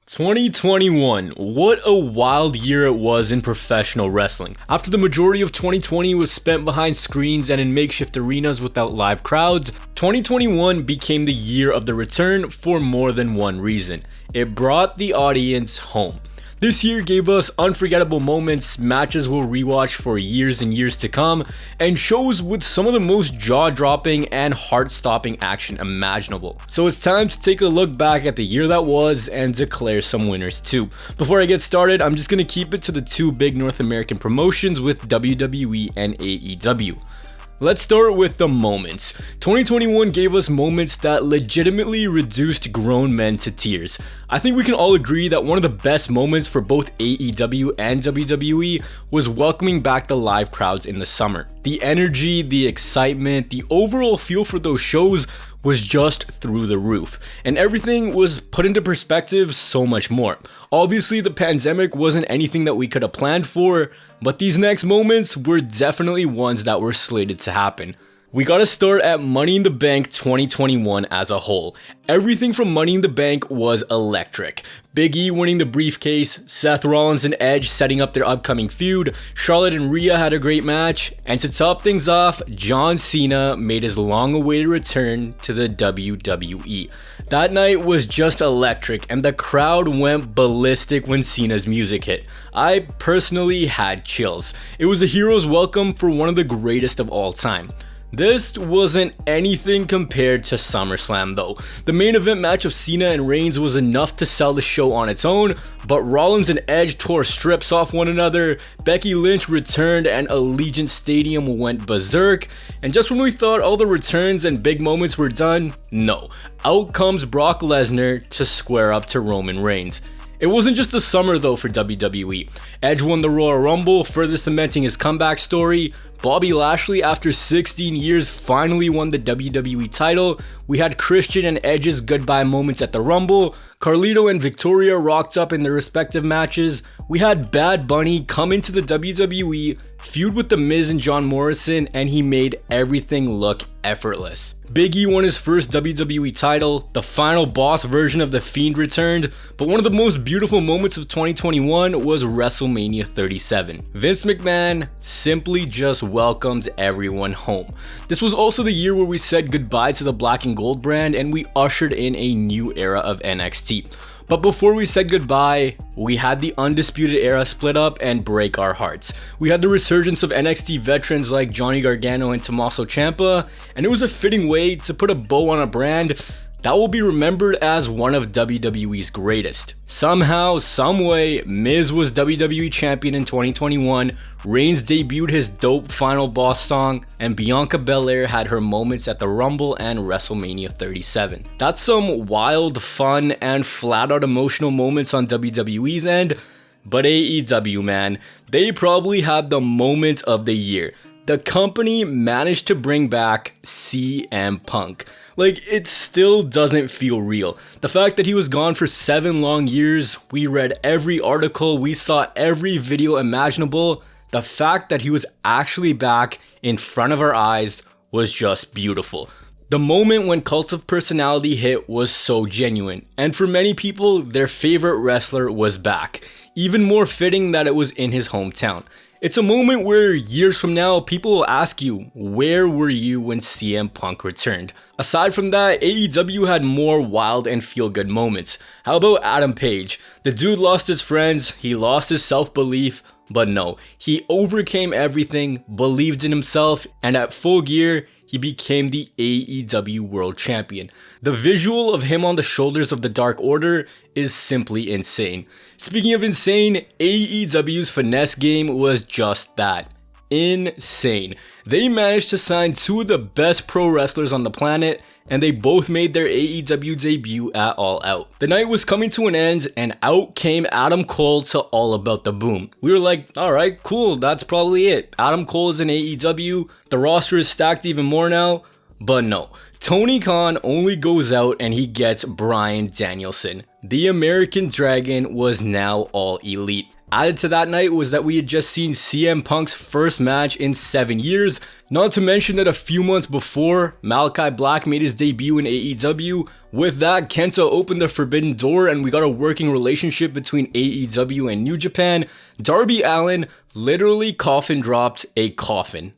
2021, what a wild year it was in professional wrestling. After the majority of 2020 was spent behind screens and in makeshift arenas without live crowds, 2021 became the year of the return for more than one reason. It brought the audience home. This year gave us unforgettable moments, matches we'll rewatch for years and years to come, and shows with some of the most jaw-dropping and heart-stopping action imaginable. So it's time to take a look back at the year that was and declare some winners too. Before I get started, I'm just gonna keep it to the two big North American promotions with WWE and AEW. Let's start with the moments. 2021 gave us moments that legitimately reduced grown men to tears. I think we can all agree that one of the best moments for both AEW and WWE was welcoming back the live crowds in the summer. The energy, the excitement, the overall feel for those shows was just through the roof, and everything was put into perspective so much more. Obviously, the pandemic wasn't anything that we could have planned for, but these next moments were definitely ones that were slated to happen. We gotta start at Money in the Bank 2021 as a whole. Everything from Money in the Bank was electric. Big E winning the briefcase, Seth Rollins and Edge setting up their upcoming feud, Charlotte and Rhea had a great match, and to top things off, John Cena made his long-awaited return to the WWE. That night was just electric, and the crowd went ballistic when Cena's music hit. I personally had chills. It was a hero's welcome for one of the greatest of all time. This wasn't anything compared to SummerSlam though. The main event match of Cena and Reigns was enough to sell the show on its own, but Rollins and Edge tore strips off one another, Becky Lynch returned and Allegiant Stadium went berserk, and just when we thought all the returns and big moments were done, no. Out comes Brock Lesnar to square up to Roman Reigns. It wasn't just the summer though for WWE. Edge won the Royal Rumble, further cementing his comeback story. Bobby Lashley, after 16 years, finally won the WWE title. We had Christian and Edge's goodbye moments at the Rumble. Carlito and Victoria rocked up in their respective matches. We had Bad Bunny come into the WWE, feud with The Miz and John Morrison, and he made everything look effortless. Big E won his first WWE title, the final boss version of The Fiend returned, but one of the most beautiful moments of 2021 was WrestleMania 37. Vince McMahon simply just welcomed everyone home. This was also the year where we said goodbye to the black and gold brand and we ushered in a new era of NXT. But before we said goodbye, we had the Undisputed Era split up and break our hearts. We had the resurgence of NXT veterans like Johnny Gargano and Tommaso Ciampa, and it was a fitting way to put a bow on a brand that will be remembered as one of WWE's greatest. Somehow, someway, Miz was WWE Champion in 2021, Reigns debuted his dope Final Boss song, and Bianca Belair had her moments at the Rumble and WrestleMania 37. That's some wild, fun, and flat-out emotional moments on WWE's end, but AEW, man, they probably had the moment of the year. The company managed to bring back CM Punk. Like, it still doesn't feel real. The fact that he was gone for 7 long years, we read every article, we saw every video imaginable. The fact that he was actually back in front of our eyes was just beautiful. The moment when Cult of Personality hit was so genuine, and for many people, their favorite wrestler was back. Even more fitting that it was in his hometown. It's a moment where years from now, people will ask you, where were you when CM Punk returned? Aside from that, AEW had more wild and feel-good moments. How about Adam Page? The dude lost his friends, he lost his self-belief, but no, he overcame everything, believed in himself, and at Full Gear, he became the AEW World Champion. The visual of him on the shoulders of the Dark Order is simply insane. Speaking of insane, AEW's finesse game was just that. Insane. They managed to sign 2 of the best pro wrestlers on the planet, and they both made their AEW debut at All Out. The night was coming to an end, and out came Adam Cole to All About the Boom. We were like, alright, cool, that's probably it. Adam Cole is in AEW, the roster is stacked even more now, But no, Tony Khan only goes out and he gets Bryan Danielson. The American Dragon was now all elite. Added to that night was that we had just seen CM Punk's first match in 7 years, not to mention that a few months before, Malachi Black made his debut in AEW. With that, Kenta opened the forbidden door and we got a working relationship between AEW and New Japan. Darby Allin literally coffin dropped a coffin.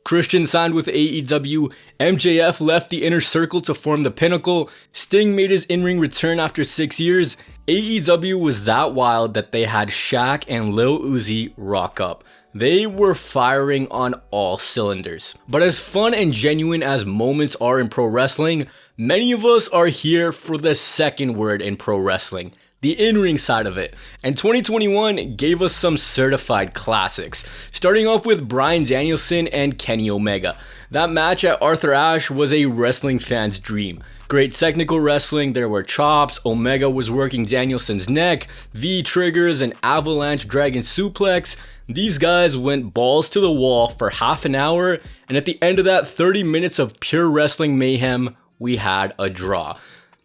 Christian signed with AEW, MJF left the Inner Circle to form the Pinnacle, Sting made his in-ring return after 6 years. AEW was that wild that they had Shaq and Lil Uzi rock up. They were firing on all cylinders. But as fun and genuine as moments are in pro wrestling, many of us are here for the second word in pro wrestling. The in-ring side of it. And 2021 gave us some certified classics, starting off with Bryan Danielson and Kenny Omega. That match at Arthur Ashe was a wrestling fan's dream. Great technical wrestling, there were chops, Omega was working Danielson's neck, V-triggers, and avalanche dragon suplex. These guys went balls to the wall for half an hour, and at the end of that 30 minutes of pure wrestling mayhem, we had a draw.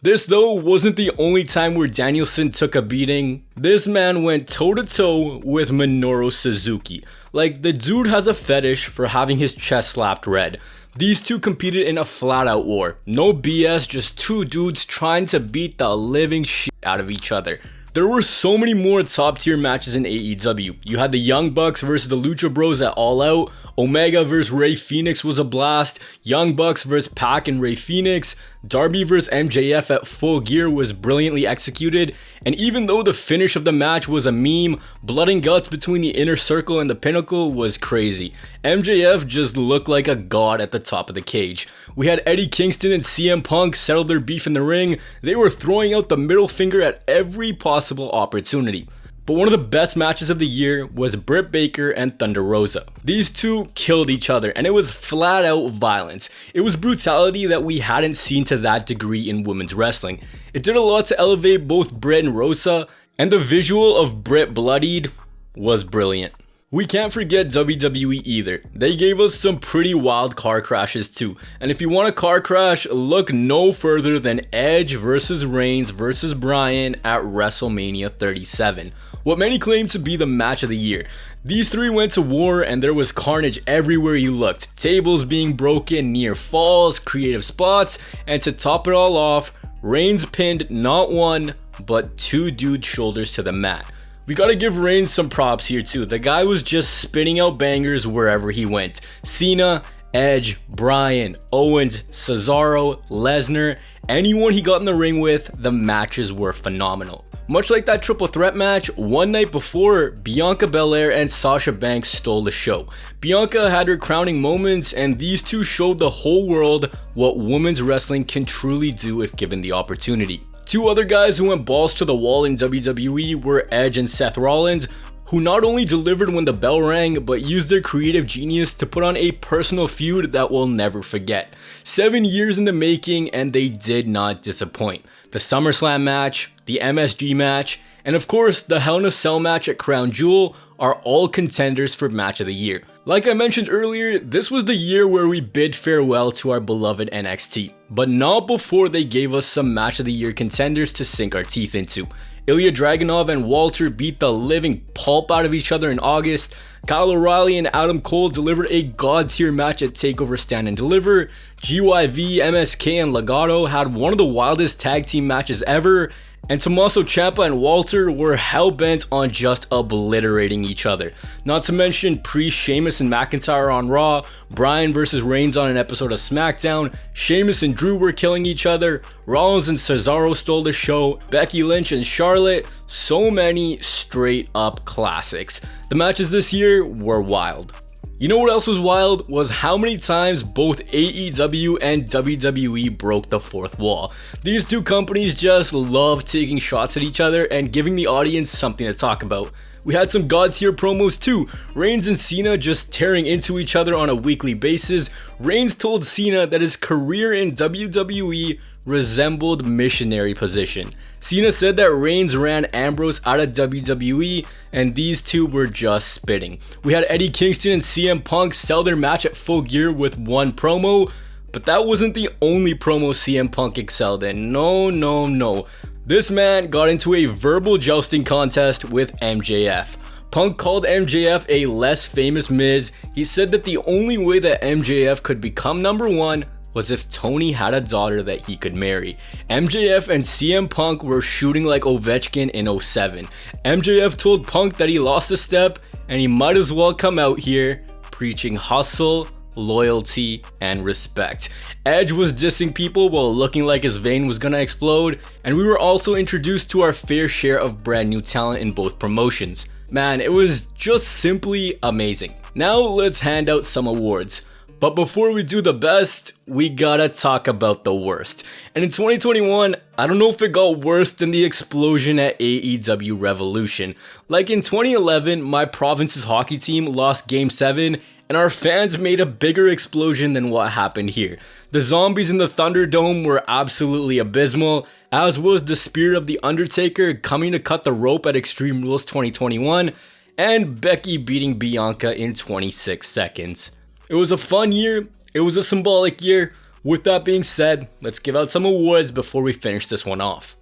This though wasn't the only time where Danielson took a beating. This man went toe to toe with Minoru Suzuki. Like, the dude has a fetish for having his chest slapped red. These two competed in a flat out war. No BS, just two dudes trying to beat the living shit out of each other. There were so many more top tier matches in AEW. You had the Young Bucks versus the Lucha Bros at All Out, Omega versus Rey Fenix was a blast, Young Bucks versus Pac and Rey Fenix, Darby versus MJF at Full Gear was brilliantly executed, and even though the finish of the match was a meme, blood and guts between the Inner Circle and the Pinnacle was crazy. MJF just looked like a god at the top of the cage. We had Eddie Kingston and CM Punk settle their beef in the ring. They were throwing out the middle finger at every possible opportunity. But one of the best matches of the year was Britt Baker and Thunder Rosa. These two killed each other and it was flat out violence. It was brutality that we hadn't seen to that degree in women's wrestling. It did a lot to elevate both Britt and Rosa, and the visual of Britt bloodied was brilliant. We can't forget WWE either. They gave us some pretty wild car crashes too. And if you want a car crash, look no further than Edge versus Reigns versus Bryan at WrestleMania 37. What many claim to be the match of the year. These three went to war and there was carnage everywhere you looked. Tables being broken, near falls, creative spots, and to top it all off, Reigns pinned not one, but two dudes' shoulders to the mat. We gotta give Reigns some props here too. The guy was just spitting out bangers wherever he went. Cena, Edge, Bryan, Owens, Cesaro, Lesnar, anyone he got in the ring with, the matches were phenomenal. Much like that triple threat match, one night before, Bianca Belair and Sasha Banks stole the show. Bianca had her crowning moments and these two showed the whole world what women's wrestling can truly do if given the opportunity. Two other guys who went balls to the wall in WWE were Edge and Seth Rollins, who not only delivered when the bell rang, but used their creative genius to put on a personal feud that we'll never forget. 7 years in the making and they did not disappoint. The SummerSlam match, the MSG match, and of course the Hell in a Cell match at Crown Jewel are all contenders for match of the year. Like I mentioned earlier, this was the year where we bid farewell to our beloved NXT, but not before they gave us some match of the year contenders to sink our teeth into. Ilya Dragunov and Walter beat the living pulp out of each other in August. Kyle O'Reilly and Adam Cole delivered a god tier match at TakeOver Stand and Deliver. GYV, MSK, and Legado had one of the wildest tag team matches ever. And Tommaso Ciampa and Walter were hell-bent on just obliterating each other. Not to mention Priest, Sheamus, and McIntyre on Raw, Bryan versus Reigns on an episode of SmackDown, Sheamus and Drew were killing each other, Rollins and Cesaro stole the show, Becky Lynch and Charlotte, so many straight up classics. The matches this year were wild. You know what else was wild? Was how many times both AEW and WWE broke the fourth wall. These two companies just love taking shots at each other and giving the audience something to talk about. We had some god tier promos too. Reigns and Cena just tearing into each other on a weekly basis. Reigns told Cena that his career in WWE resembled missionary position. Cena said that Reigns ran Ambrose out of WWE and these two were just spitting. We had Eddie Kingston and CM Punk sell their match at Full Gear with one promo. But that wasn't the only promo CM Punk excelled in. No. This man got into a verbal jousting contest with MJF. Punk called MJF a less famous Miz. He said that the only way that MJF could become number one was if Tony had a daughter that he could marry. MJF and CM Punk were shooting like Ovechkin in 07. MJF told Punk that he lost a step and he might as well come out here preaching hustle, loyalty, and respect. Edge was dissing people while looking like his vein was gonna explode, and we were also introduced to our fair share of brand new talent in both promotions. Man, it was just simply amazing. Now let's hand out some awards. But before we do the best, we gotta talk about the worst. And in 2021, I don't know if it got worse than the explosion at AEW Revolution. Like in 2011, my province's hockey team lost Game 7, and our fans made a bigger explosion than what happened here. The zombies in the Thunderdome were absolutely abysmal, as was the Spirit of the Undertaker coming to cut the rope at Extreme Rules 2021, and Becky beating Bianca in 26 seconds. It was a fun year, it was a symbolic year. With that being said, let's give out some awards before we finish this one off.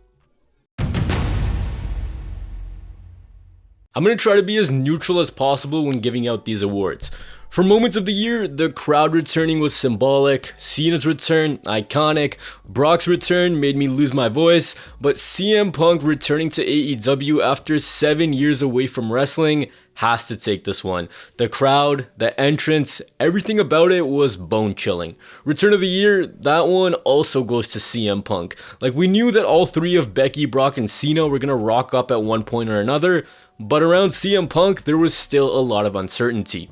I'm going to try to be as neutral as possible when giving out these awards. For moments of the year, the crowd returning was symbolic, Cena's return, iconic, Brock's return made me lose my voice, but CM Punk returning to AEW after 7 years away from wrestling has to take this one. The crowd, the entrance, everything about it was bone chilling. Return of the year, that one also goes to CM Punk. Like, we knew that all three of Becky, Brock, and Cena were gonna rock up at one point or another, but around CM Punk, there was still a lot of uncertainty.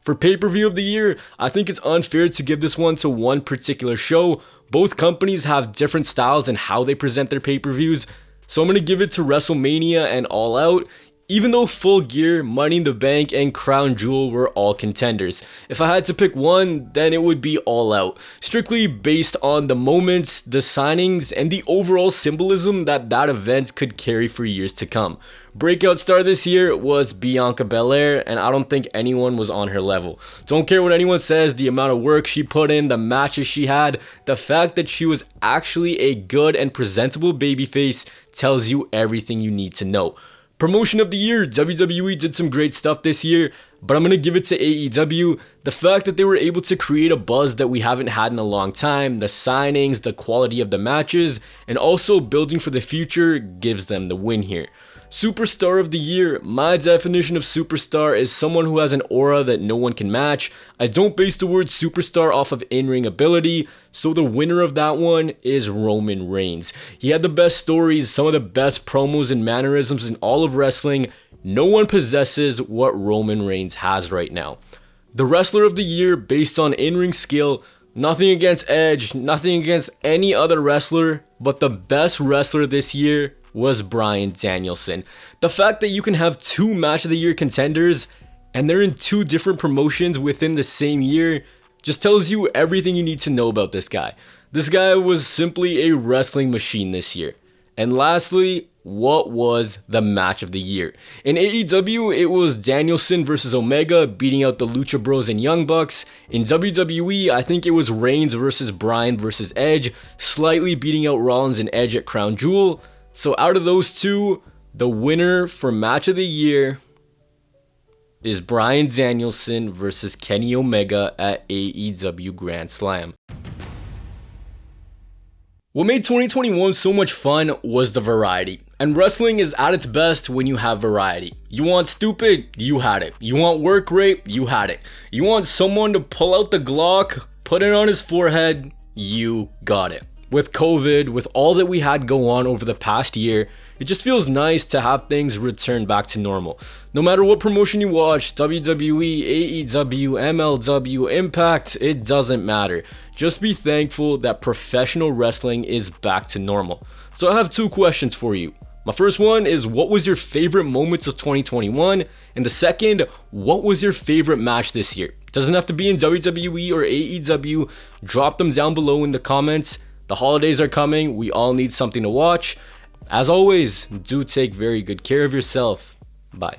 For pay-per-view of the year, I think it's unfair to give this one to one particular show. Both companies have different styles in how they present their pay-per-views, so I'm going to give it to WrestleMania and All Out, even though Full Gear, Money in the Bank, and Crown Jewel were all contenders. If I had to pick one, then it would be All Out, strictly based on the moments, the signings, and the overall symbolism that event could carry for years to come. Breakout star this year was Bianca Belair, and I don't think anyone was on her level. Don't care what anyone says, the amount of work she put in, the matches she had, the fact that she was actually a good and presentable babyface tells you everything you need to know. Promotion of the year, WWE did some great stuff this year, but I'm going to give it to AEW. The fact that they were able to create a buzz that we haven't had in a long time, the signings, the quality of the matches, and also building for the future gives them the win here. Superstar of the year, my definition of superstar is someone who has an aura that no one can match. I don't base the word superstar off of in-ring ability, so the winner of that one is Roman Reigns. He had the best stories, some of the best promos and mannerisms in all of wrestling. No one possesses what Roman Reigns has right now. The wrestler of the year based on in-ring skill, nothing against Edge, nothing against any other wrestler, but the best wrestler this year was Bryan Danielson. The fact that you can have two match of the year contenders and they're in two different promotions within the same year just tells you everything you need to know about this guy. This guy was simply a wrestling machine this year. And lastly, what was the match of the year? In AEW, it was Danielson versus Omega beating out the Lucha Bros and Young Bucks. In WWE, I think it was Reigns versus Bryan versus Edge, slightly beating out Rollins and Edge at Crown Jewel. So out of those two, the winner for match of the year is Bryan Danielson versus Kenny Omega at AEW Grand Slam. What made 2021 so much fun was the variety. And wrestling is at its best when you have variety. You want stupid? You had it. You want work rate? You had it. You want someone to pull out the Glock, put it on his forehead? You got it. With COVID, with all that we had go on over the past year, it just feels nice to have things return back to normal. No matter what promotion you watch, WWE, AEW, MLW, Impact, it doesn't matter. Just be thankful that professional wrestling is back to normal. So I have two questions for you. My first one is, what was your favorite moments of 2021? And the second, what was your favorite match this year? It doesn't have to be in WWE or AEW. Drop them down below in the comments. The holidays are coming. We all need something to watch. As always, do take very good care of yourself. Bye.